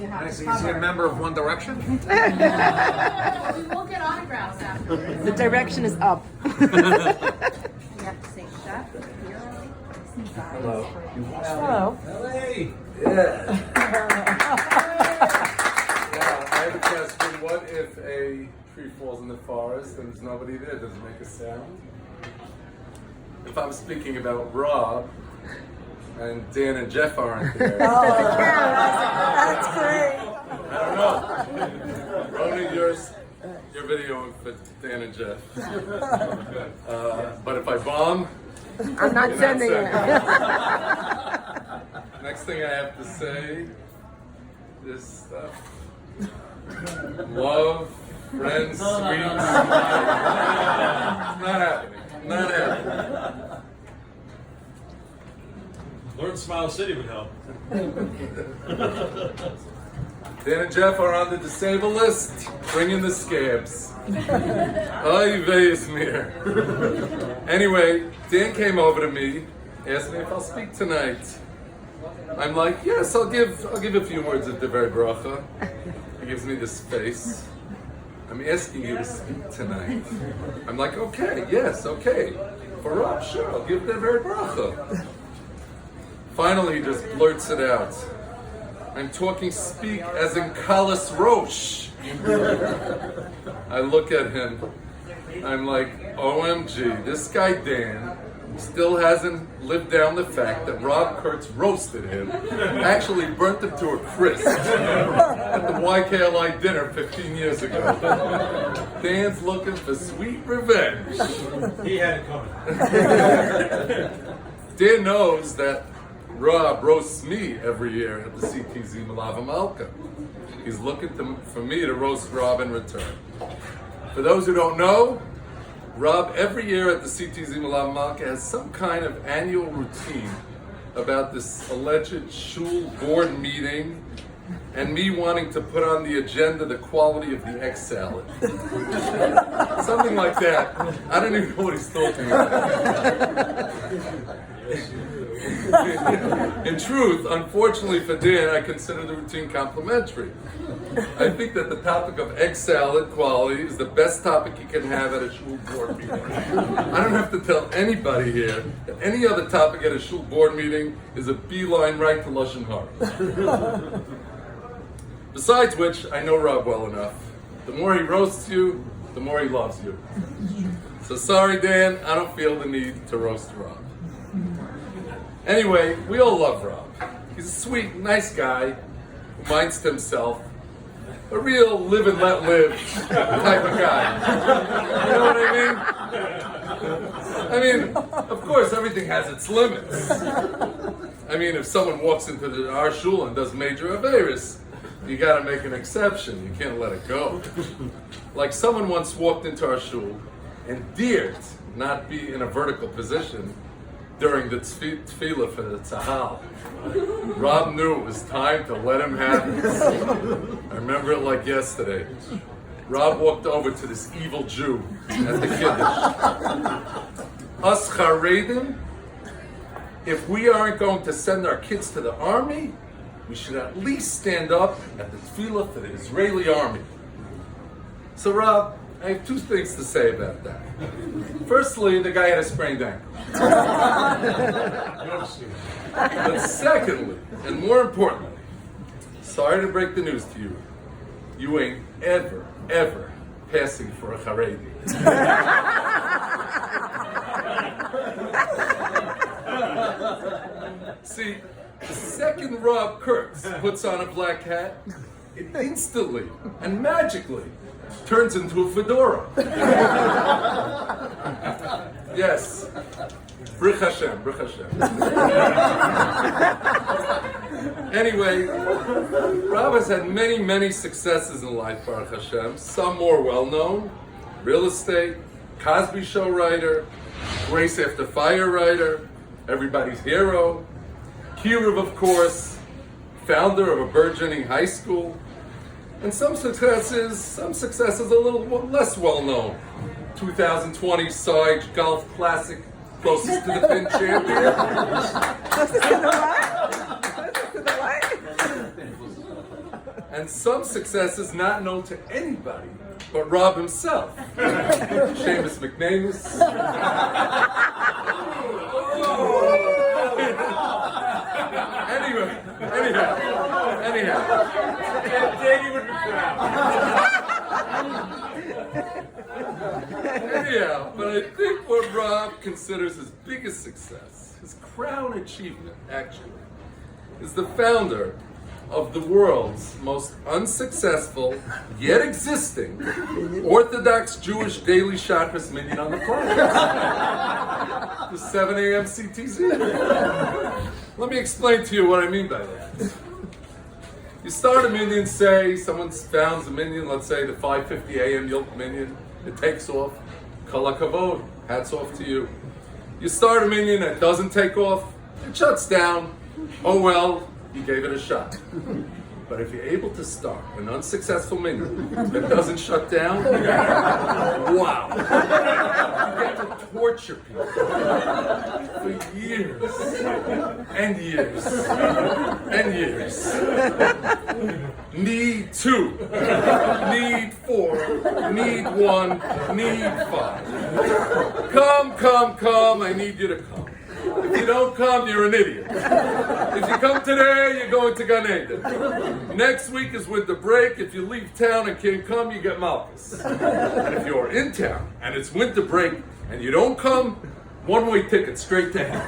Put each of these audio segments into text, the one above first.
you have Nice. to Is he a cover. member of One Direction? We will get autographs afterwards. The direction is up. We have to say chef here. Hello. Hello. Hey. Yeah. Yeah, I have a question. What if a tree falls in the forest and there's nobody there? Does it make a sound? If I'm speaking about Rob and Dan and Jeff aren't there, That's great. I don't know. Roni, your video for Dan and Jeff. But if I bomb, I'm not you're sending it. Next thing I have to say is stuff. Love, friends, sweets. Not happening. Not happening. Learn Smile City would help. Dan and Jeff are on the disabled list. Bring in the scabs. Oy vey mir. Anyway, Dan came over to me, asked me if I'll speak tonight. I'm like, yes, I'll give a few words of Divrei Bracha. He gives me this face. I'm asking you to speak tonight. I'm like, okay, yes, okay. For Rob, sure, I'll give Divrei Bracha. Finally, he just blurts it out. I'm talking speak as in Kalas Rosh. I look at him. I'm like, OMG, this guy Dan still hasn't lived down the fact that Rob Kurtz roasted him, actually burnt him to a crisp at the YKLI dinner 15 years ago. Dan's looking for sweet revenge. He had it coming. Dan knows that Rob roasts me every year at the CTZ Malava Malka. He's looking for me to roast Rob in return. For those who don't know, Rob every year at the CTZ Malava Malka has some kind of annual routine about this alleged shul board meeting and me wanting to put on the agenda the quality of the egg salad. Something like that. I don't even know what he's talking about. In truth, unfortunately for Dan, I consider the routine complimentary. I think that the topic of egg salad quality is the best topic you can have at a shul board meeting. I don't have to tell anybody here that any other topic at a shul board meeting is a beeline right to Lashon Hara. Besides which, I know Rob well enough. The more he roasts you, the more he loves you. So sorry, Dan, I don't feel the need to roast Rob. Anyway, we all love Rob. He's a sweet, nice guy who minds to himself. A real live and let live type of guy. You know what I mean? Of course, everything has its limits. I mean, if someone walks into our shul and does major averis, you gotta make an exception. You can't let it go. Like someone once walked into our shul and dared not be in a vertical position during the tefillah for the tzahal. Rob knew it was time to let him have it. I remember it like yesterday. Rob walked over to this evil Jew at the Kiddush. Us Charedim, if we aren't going to send our kids to the army, we should at least stand up at the tefillah for the Israeli army. So Rob, I have two things to say about that. Firstly, the guy had a sprained ankle. But secondly, and more importantly, sorry to break the news to you, you ain't ever passing for a Haredi. See, the second Rob Kurtz puts on a black hat, it instantly and magically turns into a fedora. Yes. Baruch Hashem, Baruch Hashem. Anyway, Rob has had many successes in life, Baruch Hashem. Some more well-known. Real estate, Cosby Show writer, Grace After Fire writer, everybody's hero, Kiruv, of course, founder of a burgeoning high school, and some successes a little less well-known. 2020 Sarge Golf Classic, closest to the pin champion. Closest to the what? Closest to the what? and some successes not known to anybody but Rob himself. Seamus McNamus. Anyhow. Danny would be proud. Anyhow, but I think what Rob considers his biggest success, his crown achievement, actually, is the founder of the world's most unsuccessful, yet existing, Orthodox Jewish daily Shabbos minyan on the planet. The 7 a.m. CTZ. Let me explain to you what I mean by that. You start a minyan, say, someone founds a minyan, let's say the 5:50 a.m. Yom minyan, it takes off. Kol hakavod, hats off to you. You start a minyan, it doesn't take off, it shuts down. Oh well, you gave it a shot. But if you're able to start an unsuccessful minyan that doesn't shut down, wow. You get to torture people for years and years and years. Need 2, need 4, need 1, need 5. Come, I need you to come. If you don't come, you're an idiot. If you come today, you're going to Gan Eden. Next week is winter break. If you leave town and can't come, you get Malchus. And if you're in town and it's winter break and you don't come, one-way ticket straight to hell.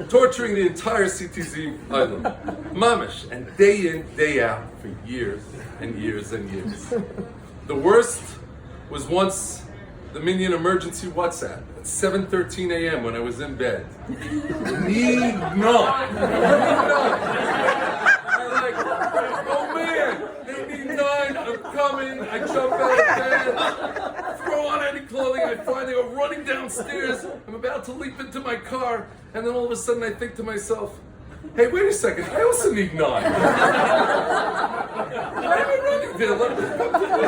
Torturing the entire CTZ island. Mamish. And day in, day out for years and years and years. The worst was once the Minyan emergency WhatsApp at 7:13 a.m. when I was in bed. Need none. I'm like, oh man, they need 9, I'm coming. I jump out of bed, throw on any clothing, I find they go running downstairs. I'm about to leap into my car, and then all of a sudden I think to myself, hey, wait a second, I also need 9. Why am I running there? Let me come to me.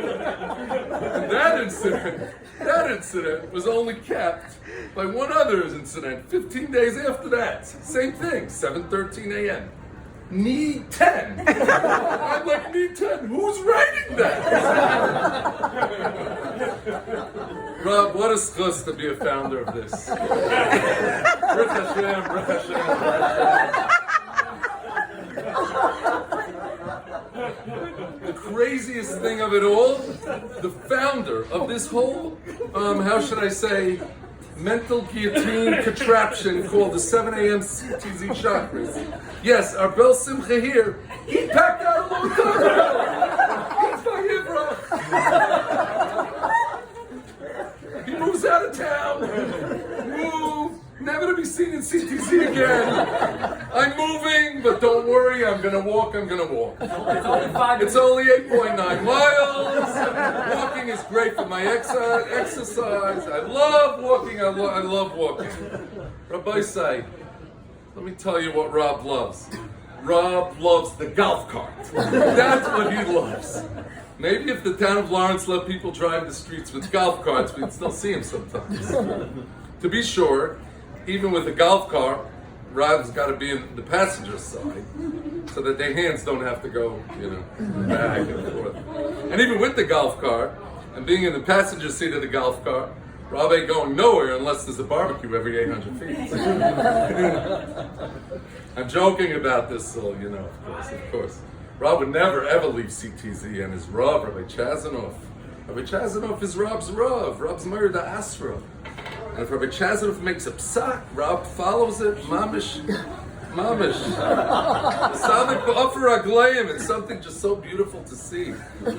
And that incident was only capped by one other incident 15 days after that. Same thing, 7:13 a.m. Need 10. I'm like, need 10? Who's writing that? Rob, what a schus to be a founder of this. Baruch Hashem, Baruch Hashem, Baruch Hashem. The craziest thing of it all, the founder of this whole, how should I say, mental guillotine contraption called the 7 a.m. CTZ chakras. Yes, our Bel Simcha here, he packed out a long time ago. He's not here, bro. He moves out of town. Move. Never to be seen in CTZ again. I'm moving, but don't worry, I'm gonna walk. It's only 8.9 miles. Walking is great for my exercise. I love walking, I love walking. Rabbi say, let me tell you what Rob loves. Rob loves the golf cart. That's what he loves. Maybe if the town of Lawrence let people drive the streets with golf carts, we'd still see him sometimes. To be sure, even with a golf cart, Rob's got to be in the passenger side so that their hands don't have to go, back and forth. And even with the golf cart, and being in the passenger seat of the golf cart, Rob ain't going nowhere unless there's a barbecue every 800 feet. I'm joking about this, so, of course. Rob would never ever leave CTZ, and his Rav, Rabbi Chazanov. Rabbi Chazanov is Rob's Rav. Rob's married to Asra. And if Rabbi Chazanov makes a psak, Rob follows it, mamish. Sadik ba'afar agleim, it's something just so beautiful to see.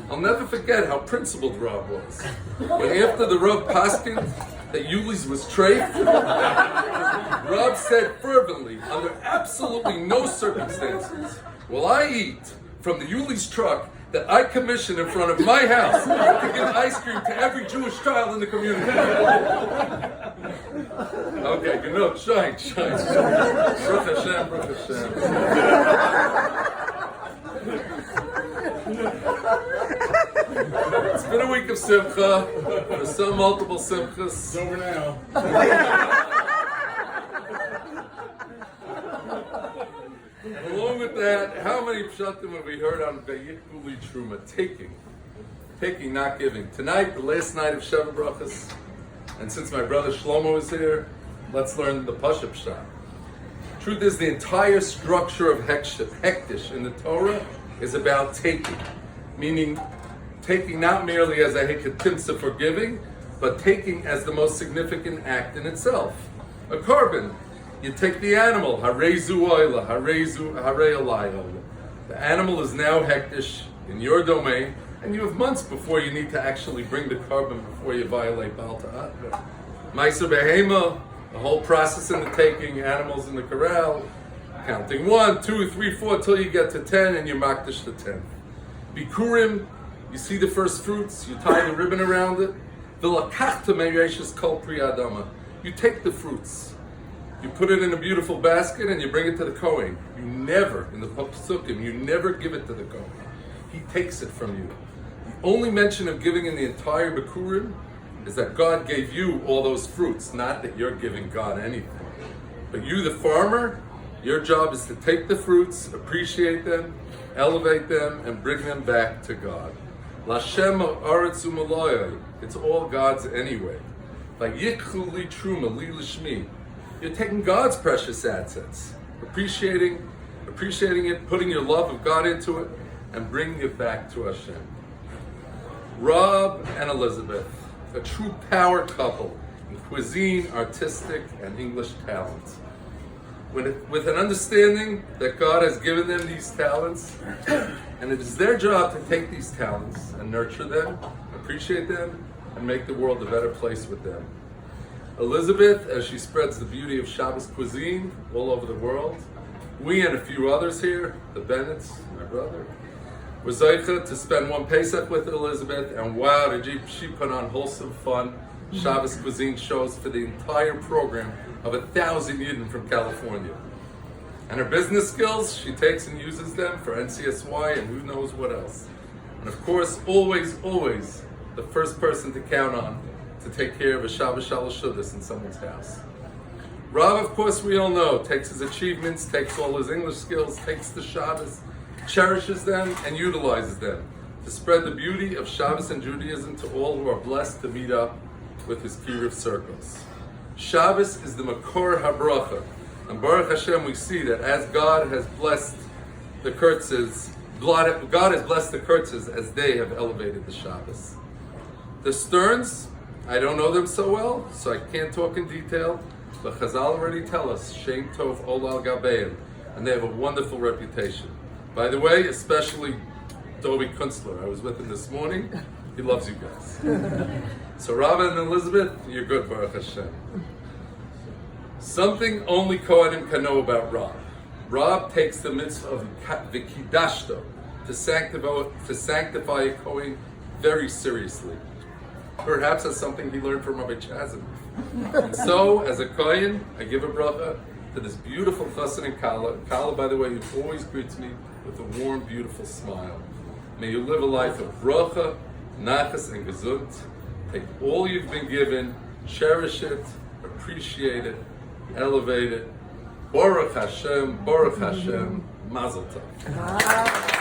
I'll never forget how principled Rob was. When after the Rav paskined that Yuli's was treif, Rob said fervently, under absolutely no circumstances, will I eat from the Yuli's truck that I commissioned in front of my house to give ice cream to every Jewish child in the community. Okay, good shine. Baruch Hashem, Baruch Hashem. It's been a week of simcha. There's some multiple simchas. It's over now. that, how many pshatim have we heard on Vayikuli Truma? Taking, not giving. Tonight, the last night of Sheva Brachos, and since my brother Shlomo is here, let's learn the Pasha Pshat. Truth is, the entire structure of Hektish in the Torah is about taking, meaning taking not merely as a hekatimsa for giving, but taking as the most significant act in itself. A carbon, you take the animal, harezu oila, harezu hareolayol. The animal is now hektish in your domain, and you have months before you need to actually bring the carbon before you violate Baal Ta'at. Ma'aser behema, the whole process in the taking, animals in the corral, counting 1, 2, 3, 4 till you get to 10, and you makdish the 10. Bikurim, you see the first fruits, you tie the ribbon around it. V'lakachta me'yeshes kol pri adama. You take the fruits, you put it in a beautiful basket, and you bring it to the Kohen. You never, in the Psukim, you never give it to the Kohen. He takes it from you. The only mention of giving in the entire Bikurim is that God gave you all those fruits, not that you're giving God anything. But you, the farmer, your job is to take the fruits, appreciate them, elevate them, and bring them back to God. Lashem ha'aretz u'maloyai. It's all God's anyway. Vayikchu li truma li lishmi. You're taking God's precious assets, appreciating it, putting your love of God into it, and bringing it back to Hashem. Rob and Elizabeth, a true power couple in cuisine, artistic, and English talent. With an understanding that God has given them these talents, and it is their job to take these talents and nurture them, appreciate them, and make the world a better place with them. Elizabeth, as she spreads the beauty of Shabbos cuisine all over the world, we and a few others here, the Bennetts, my brother, were zeicha to spend one Pesach with Elizabeth, and wow, did she put on wholesome, fun Shabbos cuisine shows for the entire program of 1,000 Yidden from California. And her business skills, she takes and uses them for NCSY and who knows what else. And of course, always, always the first person to count on to take care of a Shabbos Shalosh Shudas in someone's house. Rav, of course, we all know, takes his achievements, takes all his English skills, takes the Shabbos, cherishes them, and utilizes them to spread the beauty of Shabbos and Judaism to all who are blessed to meet up with his Kiruv circles. Shabbos is the Makor HaBracha, and Baruch Hashem, we see that as God has blessed the Kurtzes, God has blessed the Kurtzes as they have elevated the Shabbos. The Sterns, I don't know them so well, so I can't talk in detail, but Chazal already tell us, Shem Tov Olal Gabeim, and they have a wonderful reputation. By the way, especially Dovi Kunstler, I was with him this morning, he loves you guys. So Rav and Elizabeth, you're good, Baruch Hashem. Something only Kohanim can know about Rav. Rav takes the mitzvah of Vikidashto, to sanctify a Kohen very seriously. Perhaps that's something he learned from Rabbi Chazin. And so, as a Kohen, I give a bracha to this beautiful chassan and Kala. Kala, by the way, who always greets me with a warm, beautiful smile. May you live a life of bracha, nachas, and gesund. Take all you've been given, cherish it, appreciate it, elevate it. Baruch Hashem, Mazel Tov.